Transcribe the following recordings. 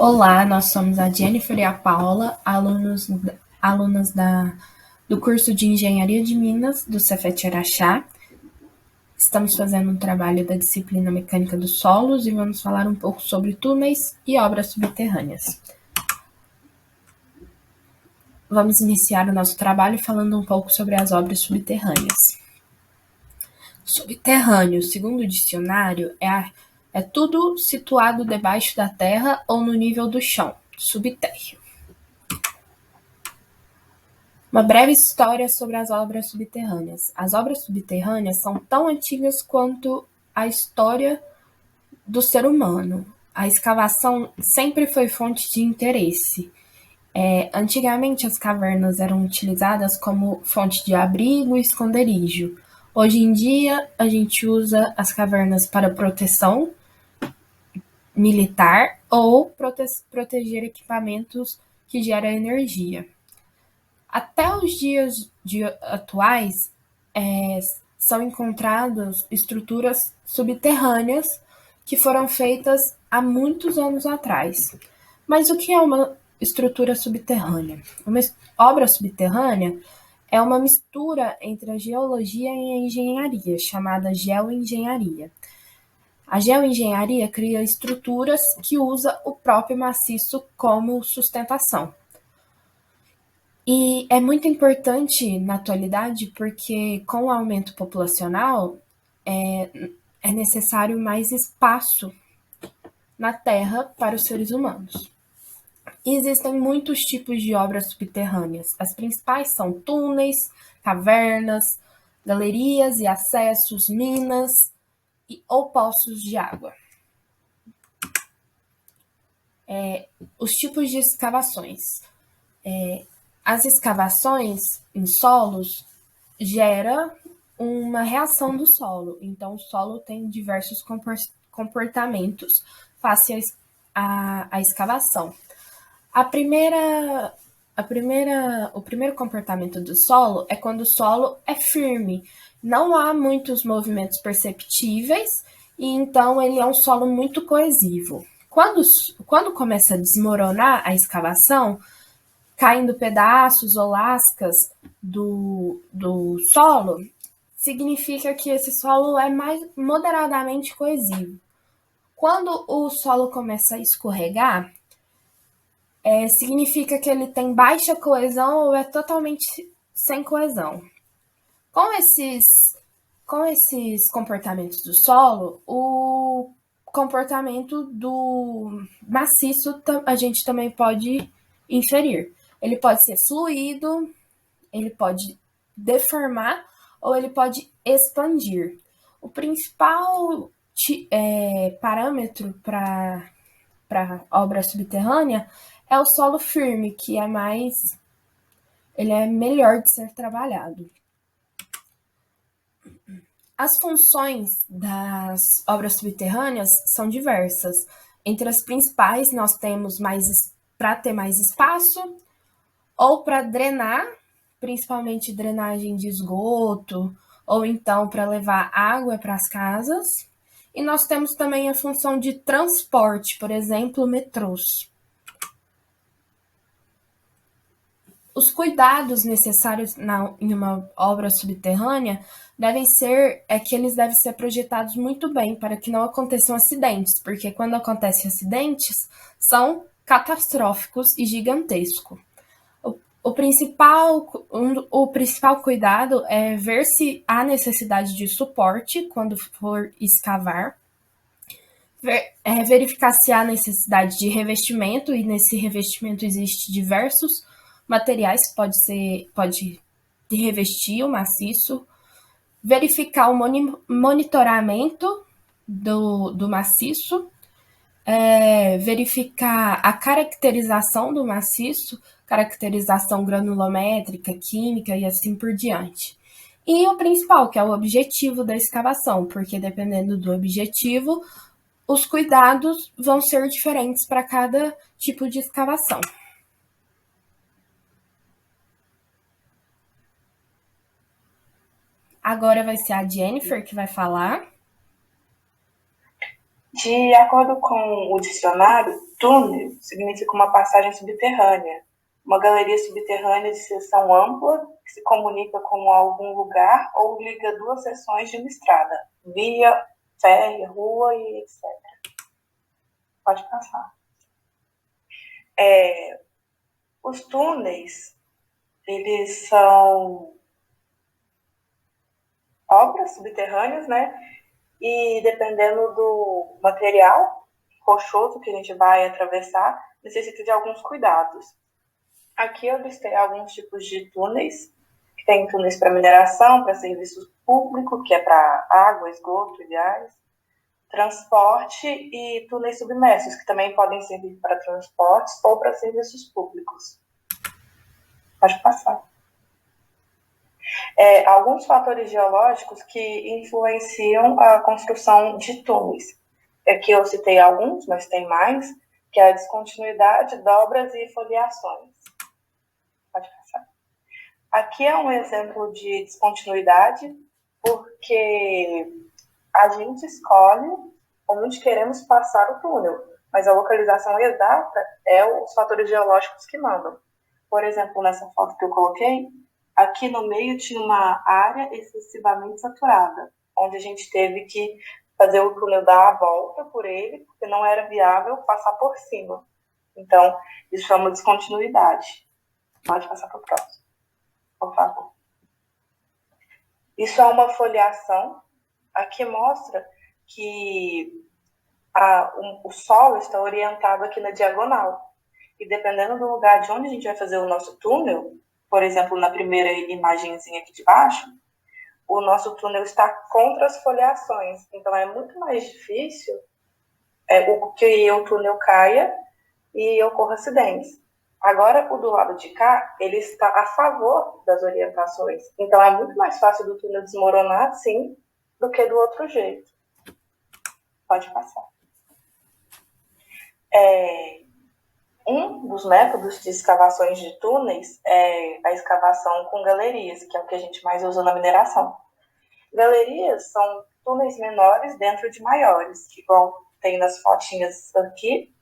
Olá, nós somos a Jennifer e a Paula, alunas do curso de Engenharia de Minas do Cefet Araxá. Estamos fazendo um trabalho da disciplina Mecânica dos Solos e vamos falar um pouco sobre túneis e obras subterrâneas. Vamos iniciar o nosso trabalho falando um pouco sobre as obras subterrâneas. Subterrâneo, segundo o dicionário, é tudo situado debaixo da terra ou no nível do chão, subtérreo. Uma breve história sobre as obras subterrâneas. As obras subterrâneas são tão antigas quanto a história do ser humano. A escavação sempre foi fonte de interesse. Antigamente, as cavernas eram utilizadas como fonte de abrigo e esconderijo. Hoje em dia, a gente usa as cavernas para proteção militar ou proteger equipamentos que geram energia. Até os dias atuais, são encontradas estruturas subterrâneas que foram feitas há muitos anos atrás. Mas o que é uma estrutura subterrânea? Uma obra subterrânea é uma mistura entre a geologia e a engenharia, chamada geoengenharia. A geoengenharia cria estruturas que usam o próprio maciço como sustentação. E é muito importante na atualidade porque, com o aumento populacional, é necessário mais espaço na Terra para os seres humanos. E existem muitos tipos de obras subterrâneas. As principais são túneis, cavernas, galerias e acessos, minas ou poços de água. Os tipos de escavações. As escavações em solos gera uma reação do solo. Então, o solo tem diversos comportamentos face à escavação. O primeiro comportamento do solo é quando o solo é firme. Não há muitos movimentos perceptíveis e então ele é um solo muito coesivo. Quando começa a desmoronar a escavação, caindo pedaços ou lascas do solo, significa que esse solo é mais moderadamente coesivo. Quando o solo começa a escorregar, significa que ele tem baixa coesão ou é totalmente sem coesão. Com esses comportamentos do solo, o comportamento do maciço a gente também pode inferir. Ele pode ser fluido, ele pode deformar ou ele pode expandir. O principal parâmetro para obra subterrânea é o solo firme, que ele é melhor de ser trabalhado. As funções das obras subterrâneas são diversas. Entre as principais, nós temos para ter mais espaço ou para drenar, principalmente drenagem de esgoto, ou então para levar água para as casas. E nós temos também a função de transporte, por exemplo, metrôs. Os cuidados necessários em uma obra subterrânea que eles devem ser projetados muito bem para que não aconteçam acidentes, porque quando acontecem acidentes, são catastróficos e gigantescos. O principal cuidado é ver se há necessidade de suporte quando for escavar, verificar se há necessidade de revestimento, e nesse revestimento existe diversos materiais que pode revestir o maciço, verificar o monitoramento do maciço, verificar a caracterização do maciço, caracterização granulométrica, química e assim por diante. E o principal, que é o objetivo da escavação, porque dependendo do objetivo, os cuidados vão ser diferentes para cada tipo de escavação. Agora vai ser a Jennifer que vai falar. De acordo com o dicionário, túnel significa uma passagem subterrânea, uma galeria subterrânea de seção ampla que se comunica com algum lugar ou liga duas seções de uma estrada, via, ferry, rua e etc. Pode passar. Os túneis, eles são obras subterrâneas, né? E dependendo do material rochoso que a gente vai atravessar, necessita de alguns cuidados. Aqui eu listei alguns tipos de túneis, que tem túneis para mineração, para serviços públicos, que é para água, esgoto, gás, transporte e túneis submersos, que também podem servir para transportes ou para serviços públicos. Pode passar. Alguns fatores geológicos que influenciam a construção de túneis. Aqui eu citei alguns, mas tem mais, que é a descontinuidade, dobras e foliações. Pode passar. Aqui é um exemplo de descontinuidade, porque a gente escolhe onde queremos passar o túnel, mas a localização exata é os fatores geológicos que mandam. Por exemplo, nessa foto que eu coloquei, aqui no meio tinha uma área excessivamente saturada, onde a gente teve que fazer o túnel dar a volta por ele, porque não era viável passar por cima. Então, isso chama descontinuidade. Pode passar para o próximo, por favor. Isso é uma foliação. Aqui mostra que o solo está orientado aqui na diagonal. E dependendo do lugar de onde a gente vai fazer o nosso túnel, por exemplo, na primeira imagenzinha aqui de baixo, o nosso túnel está contra as foliações. Então é muito mais difícil que o túnel caia e ocorra acidentes. Agora, o do lado de cá, ele está a favor das orientações. Então é muito mais fácil do túnel desmoronar assim do que do outro jeito. Pode passar. Um dos métodos de escavações de túneis é a escavação com galerias, que é o que a gente mais usa na mineração. Galerias são túneis menores dentro de maiores, igual tem nas fotinhas aqui.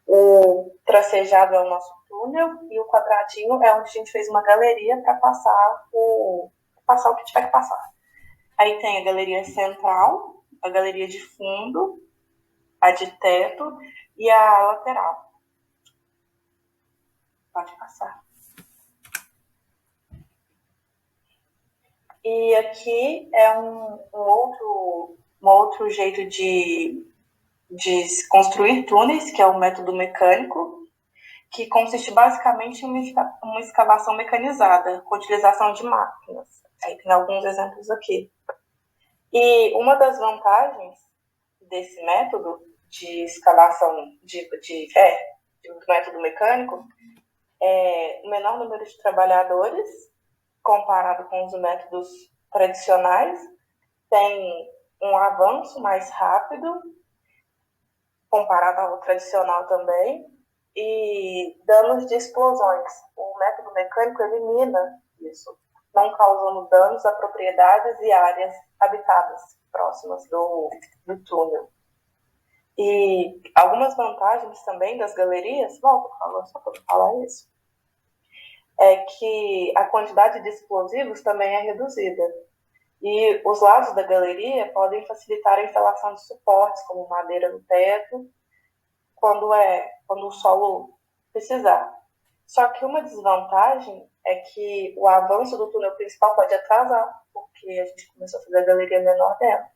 O tracejado é o nosso túnel e o quadradinho é onde a gente fez uma galeria para passar o que tiver que passar. Aí tem a galeria central, a galeria de fundo, a de teto e a lateral. Pode passar. E aqui é um outro jeito de construir túneis, que é o método mecânico, que consiste basicamente em uma escavação mecanizada, com utilização de máquinas. Aí tem alguns exemplos aqui. E uma das vantagens desse método de escavação do método mecânico é o menor número de trabalhadores comparado com os métodos tradicionais, tem um avanço mais rápido comparado ao tradicional também, e danos de explosões. O método mecânico elimina isso, não causando danos a propriedades e áreas habitadas próximas do túnel. E algumas vantagens também das galerias, volto a falar só para falar isso, é que a quantidade de explosivos também é reduzida. E os lados da galeria podem facilitar a instalação de suportes, como madeira no teto, quando o solo precisar. Só que uma desvantagem é que o avanço do túnel principal pode atrasar, porque a gente começou a fazer a galeria menor dela.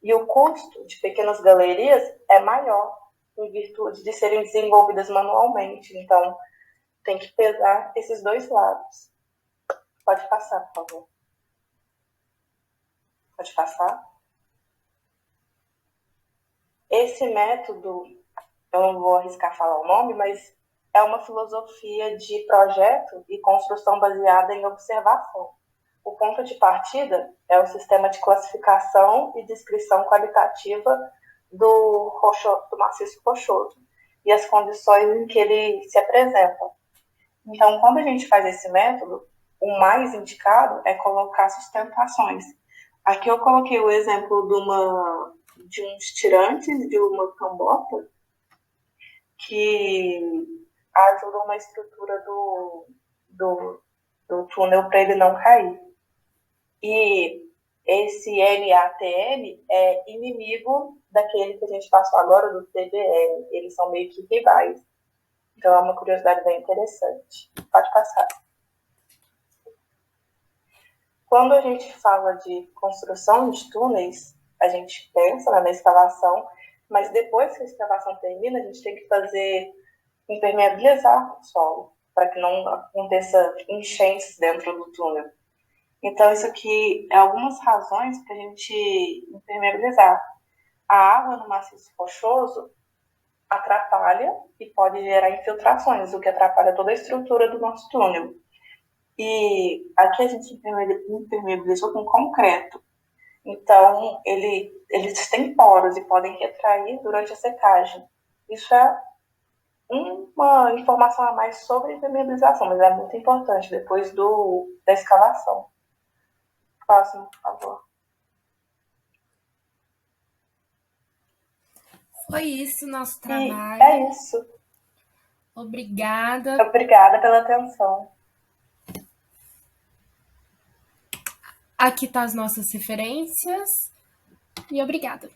E o custo de pequenas galerias é maior, em virtude de serem desenvolvidas manualmente. Então, tem que pesar esses dois lados. Pode passar, por favor. Pode passar. Esse método, eu não vou arriscar falar o nome, mas é uma filosofia de projeto e construção baseada em observação. O ponto de partida é o sistema de classificação e descrição qualitativa do maciço rochoso e as condições em que ele se apresenta. Então, quando a gente faz esse método, o mais indicado é colocar sustentações. Aqui eu coloquei o exemplo de uns tirantes de uma cambota que ajudam na estrutura do túnel para ele não cair. E esse LATL é inimigo daquele que a gente passou agora, do TBL. Eles são meio que rivais. Então é uma curiosidade bem interessante. Pode passar. Quando a gente fala de construção de túneis, a gente pensa, né, na escavação, mas depois que a escavação termina, a gente tem que impermeabilizar o solo, para que não aconteça enchentes dentro do túnel. Então, isso aqui é algumas razões para a gente impermeabilizar. A água no maciço rochoso atrapalha e pode gerar infiltrações, o que atrapalha toda a estrutura do nosso túnel. E aqui a gente impermeabilizou com concreto. Então, eles têm poros e podem retrair durante a secagem. Isso é uma informação a mais sobre impermeabilização, mas é muito importante depois da escavação. Próximo, por favor. Foi isso nosso trabalho. E é isso. Obrigada. Obrigada pela atenção. Aqui tá as nossas referências. E obrigada.